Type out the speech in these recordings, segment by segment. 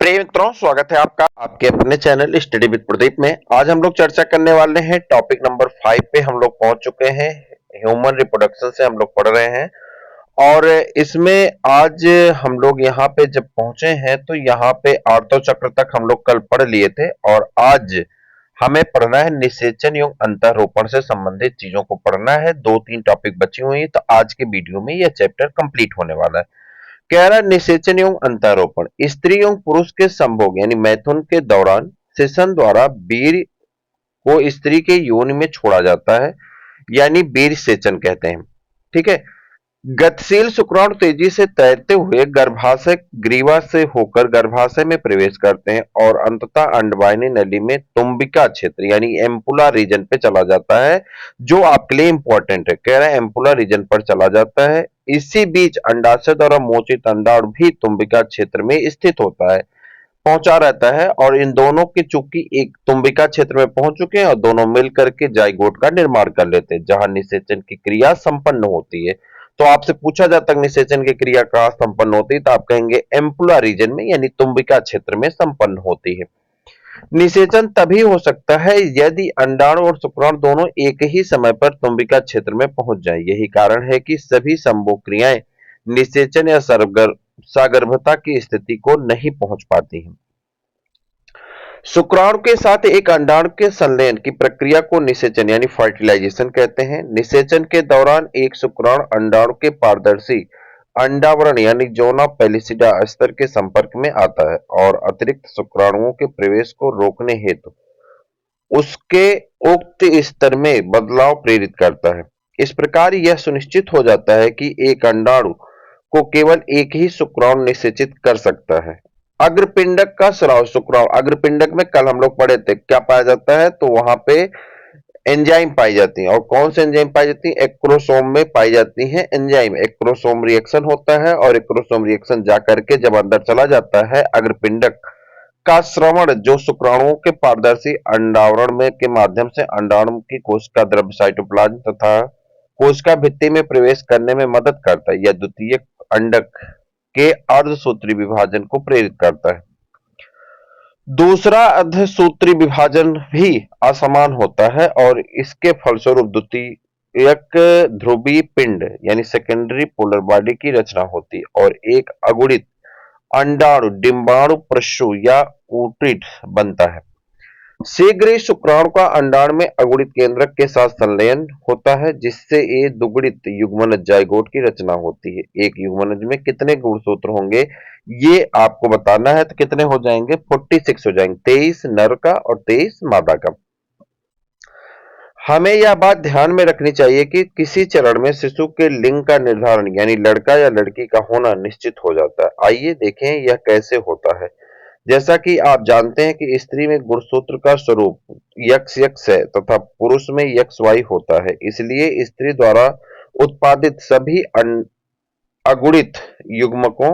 प्रिय मित्रों, स्वागत है आपका आपके अपने चैनल स्टडी विद प्रदीप में। आज हम लोग चर्चा करने वाले हैं टॉपिक नंबर 5 पे। हम लोग पहुंच चुके हैं, ह्यूमन रिप्रोडक्शन से हम लोग पढ़ रहे हैं और इसमें आज हम लोग यहाँ पे जब पहुंचे हैं तो यहाँ पे आर्तो चक्र तक हम लोग कल पढ़ लिए थे और आज हमें पढ़ना है निषेचन एवं अंतःरोपण से संबंधित चीजों को पढ़ना है। 2-3 टॉपिक बची हुई है, तो आज के वीडियो में यह चैप्टर कंप्लीट होने वाला है। कह रहा है निषेचन एवं अंतःरोपण स्त्री एवं पुरुष के संभोग यानी मैथुन के दौरान सेशन द्वारा वीर्य को स्त्री के योनि में छोड़ा जाता है, यानी वीर्य सेचन कहते हैं। ठीक है। गतिशील शुक्राणु तेजी से तैरते हुए गर्भाशय ग्रीवा से होकर गर्भाशय में प्रवेश करते हैं और अंततः अंडवाहिनी नली में तुम्बिका क्षेत्र यानी एम्पुला रीजन पे चला जाता है, जो आपके लिए इंपॉर्टेंट है। कह रहा है एम्पुला रीजन पर चला जाता है। इसी बीच अंडाशय द्वारा मोचित अंडाणु भी तुम्बिका क्षेत्र में स्थित होता है, पहुंचा रहता है और इन दोनों की चूंकि एक तुम्बिका क्षेत्र में पहुंच चुके हैं और दोनों मिलकर के जाइगोट का निर्माण कर लेते हैं, जहां निषेचन की क्रिया संपन्न होती है। तो आपसे पूछा जाता है निषेचन की क्रिया कहां संपन्न होती है, तो आप कहेंगे एम्पुला रीजन में यानी तुम्बिका क्षेत्र में संपन्न होती है। निषेचन तभी हो सकता है यदि अंडाणु और शुक्राणु दोनों एक ही समय पर तुम्बिका क्षेत्र में पहुंच जाए। यही कारण है कि सभी संभोग क्रियाएं निषेचन या सगर्भता की स्थिति को नहीं पहुंच पाती हैं। शुक्राणु के साथ एक अंडाणु के संलयन की प्रक्रिया को निषेचन यानी फर्टिलाइजेशन कहते हैं। निषेचन के दौरान एक शुक्राणु अंडाणु के पारदर्शी अंडावरण यानी जोना पेलिसिडा स्तर के संपर्क में आता है और अतिरिक्त शुक्राणुओं के प्रवेश को रोकने हेतु उसके उक्त स्तर में बदलाव प्रेरित करता है। इस प्रकार यह सुनिश्चित हो जाता है कि एक अंडाणु को केवल एक ही शुक्राणु निषेचित कर सकता है। अग्रपिंडक का स्राव शुक्राणु अग्रपिंडक में कल हम लोग पढ़े थे क्या पाया जाता है, तो वहां पे एंजाइम पाई जाती है। और कौन से एंजाइम पाई जाती है? एक्रोसोम में पाई जाती है एंजाइम। एक्रोसोम रिएक्शन होता है और एक्रोसोम रिएक्शन जाकर के जब अंदर चला जाता है अग्रपिंडक का श्रवण जो शुक्राणुओं के पारदर्शी अंडावरण में के माध्यम से अंडाणु की कोशिका द्रव्य साइटोप्लाज्म तथा कोशिका भित्ति में प्रवेश करने में मदद करता है। यह द्वितीयक अंडक के अर्धसूत्री विभाजन को प्रेरित करता है। दूसरा अर्धसूत्री विभाजन भी असमान होता है और इसके फलस्वरूप द्वितीयक ध्रुवीय पिंड यानी सेकेंडरी पोलर बॉडी की रचना होती है और एक अगुणित अंडाणु डिंबाणु प्रशु या ऊटिड बनता है। शीघ्र ही शुक्राणु का अंडाणु में अगुणित केंद्रक के साथ संलयन होता है, जिससे ये दुगुणित युग्मनज जाइगोट की रचना होती है। एक युग्मनज में कितने गुणसूत्र होंगे ये आपको बताना है, तो कितने हो जाएंगे? 46 हो जाएंगे, 23 नर का और 23 मादा का। हमें यह बात ध्यान में रखनी चाहिए कि किसी चरण में शिशु के लिंग का निर्धारण यानी लड़का या लड़की का होना निश्चित हो जाता है। आइए देखें यह कैसे होता है। जैसा कि आप जानते हैं कि स्त्री में गुणसूत्र का स्वरूप XX है तथा पुरुष में XY होता है, इसलिए स्त्री द्वारा उत्पादित सभी अगुणित युग्मकों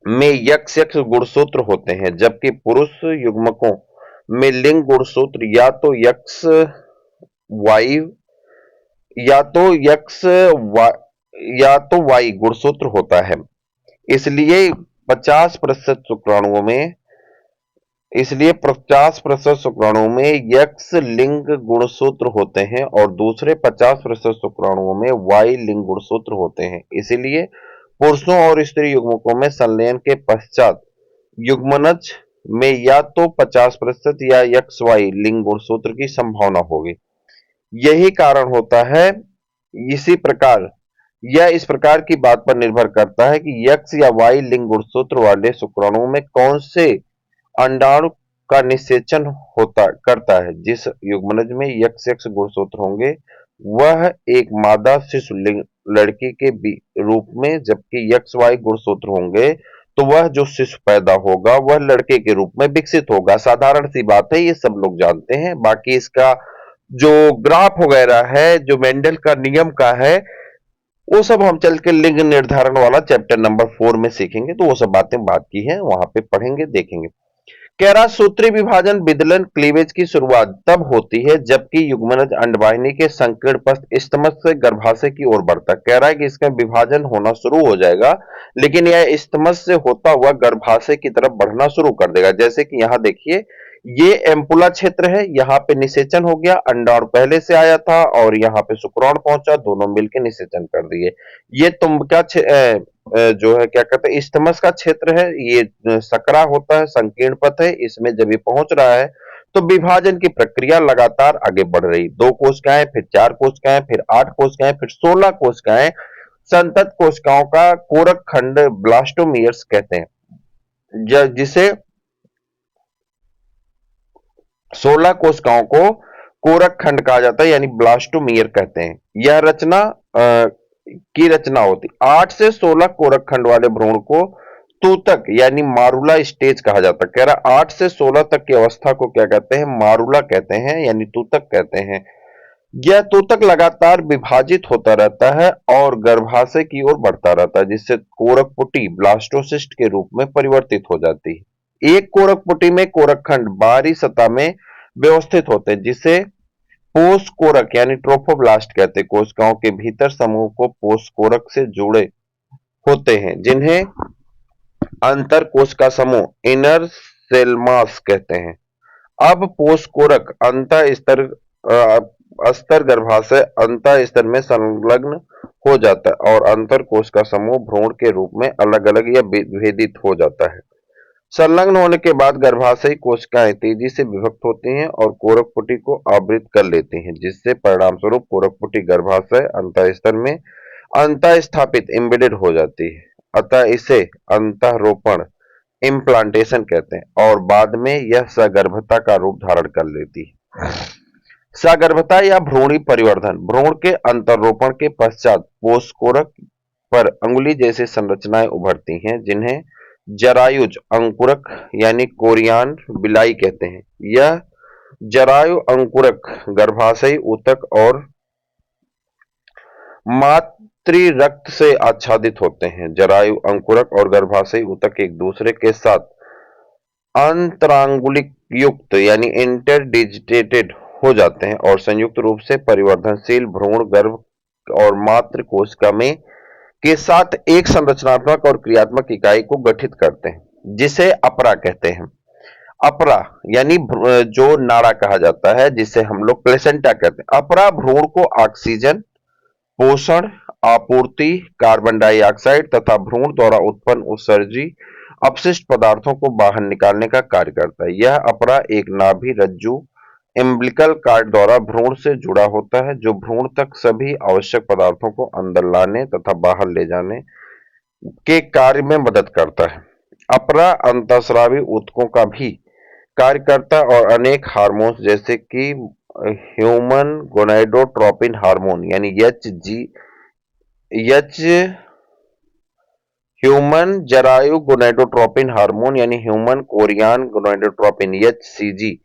में XX गुणसूत्र होते हैं, जबकि पुरुष युग्मकों में लिंग गुणसूत्र या तो XY या तो Y गुणसूत्र होता है। इसलिए 50% शुक्राणुओं में X लिंग गुणसूत्र होते हैं और दूसरे 50% शुक्राणुओं में Y लिंग गुणसूत्र होते हैं। इसलिए पुरुषों और स्त्री युग्मकों में संलयन के पश्चात युग्मनज में या तो 50% या XY लिंग गुणसूत्र की संभावना होगी। यही कारण होता है। इस प्रकार की बात पर निर्भर करता है कि X या Y लिंग गुणसूत्र वाले शुक्राणुओं में कौन से अंडाणु का निषेचन करता है। जिस युग्मनज में XX गुणसूत्र होंगे वह एक मादा शिशु लड़की के रूप में, जबकि XY गुणसूत्र होंगे तो वह जो शिशु पैदा होगा वह लड़के के रूप में विकसित होगा। साधारण सी बात है, ये सब लोग जानते हैं। बाकी इसका जो ग्राफ वगैरह है, जो मेंडल का नियम का है, वो सब हम चल के लिंग निर्धारण वाला चैप्टर नंबर 4 में सीखेंगे, तो वो सब बातें बात की है, वहां पे पढ़ेंगे देखेंगे। कह रहा सूत्री विभाजन विदलन क्लीवेज की शुरुआत तब होती है जबकि युग्मनज अंडवाहिनी के संकीर्ण पथ इस्थमस से गर्भाशय की ओर बढ़ता है। कह रहा है कि इसका विभाजन होना शुरू हो जाएगा, लेकिन यह इस्थमस से होता हुआ गर्भाशय की तरफ बढ़ना शुरू कर देगा। जैसे कि यहाँ देखिए, ये एम्पुला क्षेत्र है, यहाँ पे निषेचन हो गया, अंडाणु पहले से आया था और यहाँ पे शुक्राणु पहुंचा, दोनों मिलकर निषेचन कर दिए। ये तुम्बका जो है क्या कहते हैं, इस्थमस का क्षेत्र है, ये सकरा होता है, संकीर्ण पथ है, इसमें जब ये पहुंच रहा है तो विभाजन की प्रक्रिया लगातार आगे बढ़ रही। 2 कोशिकाएं, फिर 4 कोशिकाएं, फिर 8 कोशिकाएं, फिर 16 कोशिकाएं, संतत कोशिकाओं का कोरक खंड ब्लास्टोमियर्स कहते हैं, जिसे 16 कोशिकाओं को कोरक खंड कहा जाता है, यानी ब्लास्टोमियर कहते हैं। यह रचना की रचना होती 8 से 16 कोरक खंड वाले भ्रूण को तूतक यानी मारुला स्टेज कहा जाता है। कह रहा 8 से 16 तक की अवस्था को क्या कहते हैं, मारुला कहते हैं, यानी तूतक कहते हैं। यह तूतक लगातार विभाजित होता रहता है और गर्भाशय की ओर बढ़ता रहता है, जिससे कोरकपुटी ब्लास्टोसिस्ट के रूप में परिवर्तित हो जाती है। एक कोरकपुटी में कोरक खंड बाहरी सतह में व्यवस्थित होते हैं, जिसे पोषकोरक यानी ट्रोफोब्लास्ट कहते हैं। कोशिकाओं के भीतर समूह को पोषकोरक से जुड़े होते हैं, जिन्हें अंतर कोशिका समूह इनर सेल मास कहते हैं। अब पोषकोरक अंतः स्तर अस्तर गर्भाशय अंतः स्तर में संलग्न हो जाता है और अंतर कोशिका समूह भ्रूण के रूप में अलग अलग या विभेदित हो जाता है। संलग्न होने के बाद गर्भाशयी कोशिकाएं तेजी से विभक्त होती हैं और कोरकपुटी को आवृत कर लेती हैं, जिससे परिणामस्वरूप कोरकपुटी गर्भाशय अंतःस्तर में अंतः स्थापित एम्बेडेड हो जाती है। अतः इसे अंतःरोपण इम्प्लांटेशन कहते हैं और बाद में यह सगर्भता का रूप धारण कर लेती है। सगर्भता या भ्रूणी परिवर्धन, भ्रूण के अंतरोपण के पश्चात पोषकोरक पर अंगुली जैसी संरचनाएं उभरती हैं, जिन्हें जरायुज अंकुरक यानी कोरियान बिलाई कहते हैं। यह जरायु अंकुरक गर्भाशयी ऊतक और मातृ रक्त से आच्छादित होते हैं। जरायु अंकुरक और गर्भाशयी ऊतक एक दूसरे के साथ अंतरांगुलिक युक्त यानी इंटरडिजिटेटेड हो जाते हैं और संयुक्त रूप से परिवर्धनशील भ्रूण गर्भ और मातृ कोशिका में के साथ एक संरचनात्मक और क्रियात्मक इकाई को गठित करते हैं, जिसे अपरा कहते हैं। अपरा यानी जो नाड़ा कहा जाता है, जिसे हम लोग प्लेसेंटा कहते हैं। अपरा भ्रूण को ऑक्सीजन, पोषण, आपूर्ति, कार्बन डाइऑक्साइड तथा भ्रूण द्वारा उत्पन्न उत्सर्जी अपशिष्ट पदार्थों को बाहर निकालने का कार्य करता है। यह अपरा एक नाभि रज्जु एम्बिलिकल कार्ड द्वारा भ्रूण से जुड़ा होता है, जो भ्रूण तक सभी आवश्यक पदार्थों को अंदर लाने तथा बाहर ले जाने के कार्य में मदद करता है। अपरा अंतःस्रावी ऊतकों का भी कार्य करता है और अनेक हार्मोन्स जैसे कि ह्यूमन गोनाडोट्रोपिन हार्मोन यानी ह्यूमन जरायु गोनाडोट्रोपिन हार्मोन यानी ह्यूमन कोरियान गोनाडोट्रोपिन HCG,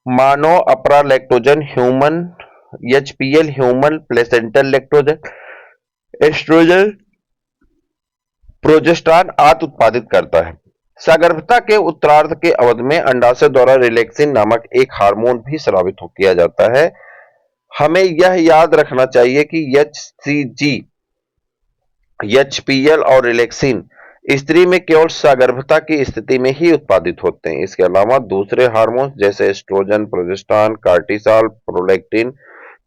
मानव अपरा lactogen human HPL, human placental lactogen, estrogen, progesterone आदि उत्पादित करता है। सगर्भता के उत्तरार्ध के अवधि में अंडाशय द्वारा रिलैक्सिन नामक एक हार्मोन भी स्रावित किया जाता है। हमें यह याद रखना चाहिए कि HCG, HPL और रिलैक्सिन स्त्री में केवल सगर्भता की स्थिति में ही उत्पादित होते हैं। इसके अलावा दूसरे हार्मोन जैसे estrogen, progesterone, cortisol, prolactin,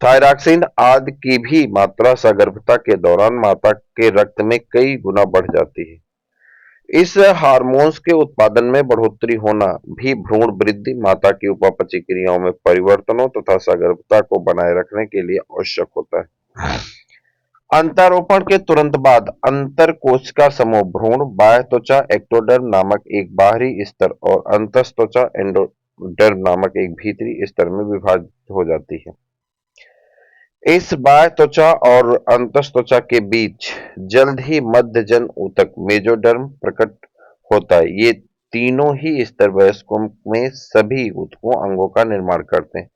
thyroxine आदि की भी मात्रा सगर्भता के दौरान माता के रक्त में कई गुना बढ़ जाती है। इस हार्मोन्स के उत्पादन में बढ़ोतरी होना भी भ्रूण वृद्धि, माता की उपापचय क्रियाओं में परिवर्तनों तथा सगर्भता को बनाए रखने के लिए आवश्यक होता है। अंतरोपण के तुरंत बाद अंतर कोशिका समूह भ्रूण बाह्य त्वचा एक्टोडर्म नामक एक बाहरी स्तर और अंतस्त्वचा एंडोडर्म नामक एक भीतरी स्तर में विभाजित हो जाती है। इस बाह्य त्वचा और अंतस्त्वचा के बीच जल्द ही मध्यजन ऊतक मेजोडर्म प्रकट होता है। ये तीनों ही स्तर वयस्कों में सभी ऊतकों अंगों का निर्माण करते हैं।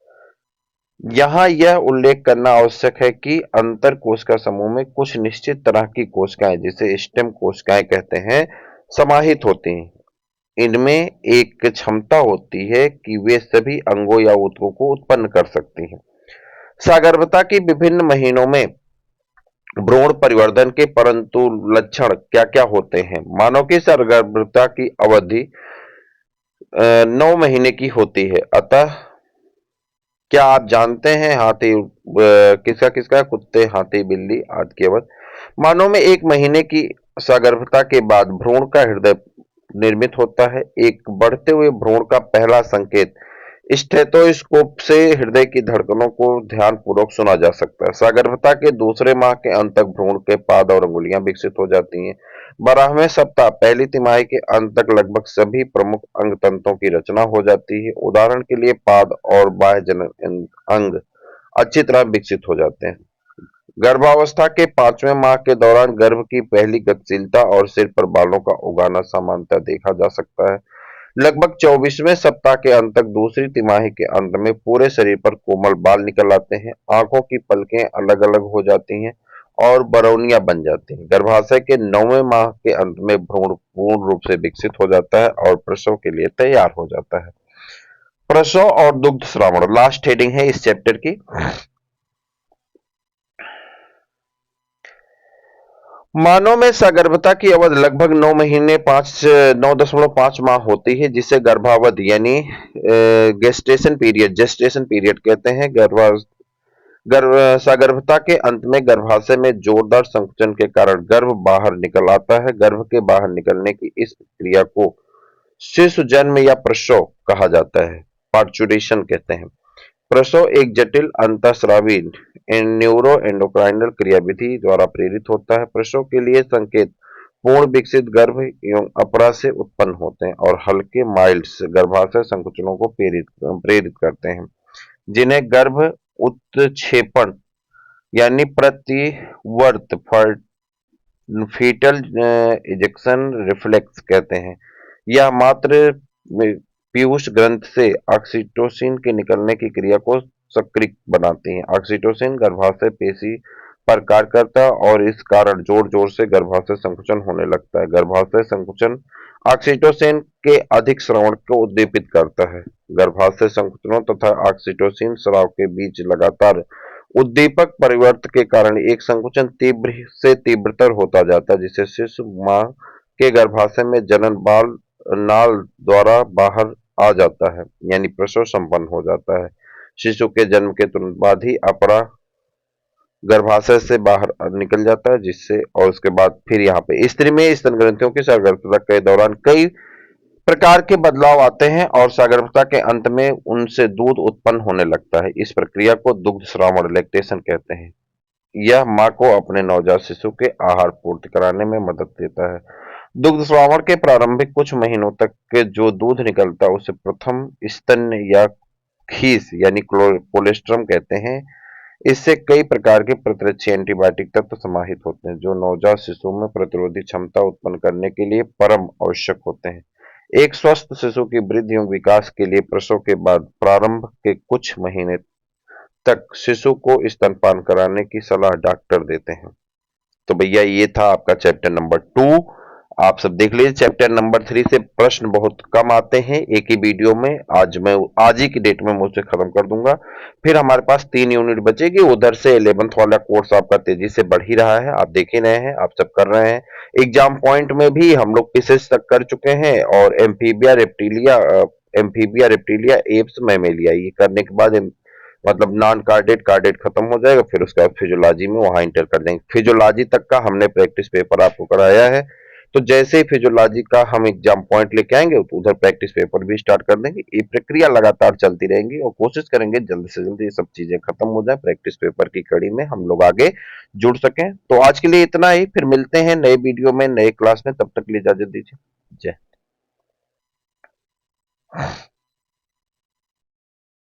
यहाँ यह उल्लेख करना आवश्यक है कि अंतर कोशिका समूह में कुछ निश्चित तरह की कोशिकाएं, जिसे स्टेम कोशिकाएं कहते हैं, समाहित होती हैं। इनमें एक क्षमता होती है कि वे सभी अंगों या ऊतकों को उत्पन्न कर सकती हैं। सगर्भता की विभिन्न महीनों में भ्रूण परिवर्धन के परंतु लक्षण क्या-क्या होते हैं? मानव की सगर्भता की अवधि 9 महीने की होती है। अतः क्या आप जानते हैं हाथी किसका किसका कुत्ते, हाथी, बिल्ली आदि की अवध? मानव में 1 महीने की सगर्भता के बाद भ्रूण का हृदय निर्मित होता है। एक बढ़ते हुए भ्रूण का पहला संकेत स्टेथोस्कोप से हृदय की धड़कनों को ध्यानपूर्वक सुना जा सकता है। सगर्भता के दूसरे माह के अंत तक भ्रूण के पाद और अंगुलियां विकसित हो जाती हैं। 12वें सप्ताह पहली तिमाही के अंत तक लगभग सभी प्रमुख अंग तंतुओं की रचना हो जाती है। उदाहरण के लिए पाद और बाह्य जनन अंग अच्छी तरह विकसित हो जाते हैं। गर्भावस्था के 5वें माह के दौरान गर्भ की पहली गतिशीलता और सिर पर बालों का उगाना सामान्यतः देखा जा सकता है। लगभग 24वें सप्ताह के अंत तक दूसरी तिमाही के अंत में पूरे शरीर पर कोमल बाल निकल आते हैं। आंखों की पलकें अलग-अलग हो जाती हैं और बरौनियां बन जाती हैं। गर्भाशय के 9वें माह के अंत में भ्रूण पूर्ण रूप से विकसित हो जाता है और प्रसव के लिए तैयार हो जाता है। प्रसव और दुग्ध श्रावण लास्ट हेडिंग है इस चैप्टर की। मानव में सगर्भता की अवधि लगभग 9 महीने 9.5 माह होती है, जिसे गर्भावधि यानी जेस्टेशन पीरियड कहते हैं। सगर्भता के अंत में गर्भाशय में जोरदार संकुचन के कारण गर्भ बाहर निकल आता है। गर्भ के बाहर निकलने की इस प्रक्रिया को शिशु जन्म या प्रसव कहा जाता है, पार्चुरेशन कहते हैं। प्रसव एक जटिल अंतःस्रावी न्यूरोएंडोक्राइनल क्रियाविधि द्वारा प्रेरित होता है। प्रसव के लिए संकेत पूर्ण विकसित गर्भ एवं अपरा से उत्पन्न होते हैं और हल्के माइल्ड गर्भाशय संकुचनों को प्रेरित करते हैं, जिन्हें गर्भ उत्क्षेपण यानी प्रतिवर्त फीटल इजेक्शन रिफ्लेक्स कहते हैं। यह मात्र पीयूष ग्रंथ से ऑक्सीटोसिन के निकलने की क्रिया को सक्रिय बनाती है। ऑक्सीटोसिन गर्भाशय पेशी पर कार्य करता है और इस कारण जोर-जोर से गर्भाशय संकुचन होने लगता है। गर्भाशय संकुचन ऑक्सीटोसिन के अधिक स्राव को उद्दीपित करता है। गर्भाशय संकुचनों तथा ऑक्सीटोसिन स्राव के बीच लगातार उद्दीपक परिवर्तन के कारण एक संकुचन तीव्र से तीव्रतर होता जाता है, जिससे शिशु मां के गर्भाशय में जनन बाल नाल द्वारा बाहर आ जाता है, यानी प्रसव संपन्न हो जाता है। शिशु के जन्म के तुरंत बाद ही अपरा गर्भाशय से बाहर निकल जाता है, जिससे और उसके बाद फिर यहाँ पे स्त्री में स्तन ग्रंथियों की सगर्भता के दौरान कई प्रकार के बदलाव आते हैं और सगर्भता के अंत में उनसे दूध उत्पन्न होने लगता है। इस प्रक्रिया को दुग्ध श्रावण लैक्टेशन कहते हैं। यह मां को अपने नवजात शिशु के आहार पूर्ति कराने में मदद देता है। दुग्ध श्रावण के प्रारंभिक कुछ महीनों तक के जो दूध निकलता है उसे प्रथम स्तन या खीस यानी कोलेस्ट्रम कहते हैं। इससे कई प्रकार के प्रतिरक्षी एंटीबायोटिक तत्व समाहित होते हैं, जो नवजात शिशु में प्रतिरोधी क्षमता उत्पन्न करने के लिए परम आवश्यक होते हैं। एक स्वस्थ शिशु की वृद्धि एवं विकास के लिए प्रसव के बाद प्रारंभ के कुछ महीने तक शिशु को स्तनपान कराने की सलाह डॉक्टर देते हैं। तो भैया ये था आपका चैप्टर नंबर 2। आप सब देख लीजिए। चैप्टर नंबर 3 से प्रश्न बहुत कम आते हैं एक ही वीडियो में। आज ही की डेट में मुझसे खत्म कर दूंगा। फिर हमारे पास 3 यूनिट बचेगी। उधर से 11th वाला कोर्स आपका तेजी से बढ़ ही रहा है, आप देख ही रहे हैं, आप सब कर रहे हैं। एग्जाम पॉइंट में भी हम लोग पीसेस तक कर चुके हैं और एम्फीबिया रेप्टिलिया एप्स मैमेलिया ये करने के बाद मतलब नॉन कार्डेड कार्डेड खत्म हो जाएगा। फिर उसके बाद फिजियोलॉजी में वहां इंटर कर देंगे। फिजियोलॉजी तक का हमने प्रैक्टिस पेपर आपको कराया है, तो जैसे ही फिजियोलॉजी का हम एग्जाम पॉइंट लेके आएंगे तो उधर प्रैक्टिस पेपर भी स्टार्ट कर देंगे। ये प्रक्रिया लगातार चलती रहेगी और कोशिश करेंगे जल्द से जल्द ये सब चीजें खत्म हो जाए, प्रैक्टिस पेपर की कड़ी में हम लोग आगे जुड़ सकें। तो आज के लिए इतना ही, फिर मिलते हैं नए वीडियो में नए क्लास में। तब तक के लिए इजाजत दीजिए। जय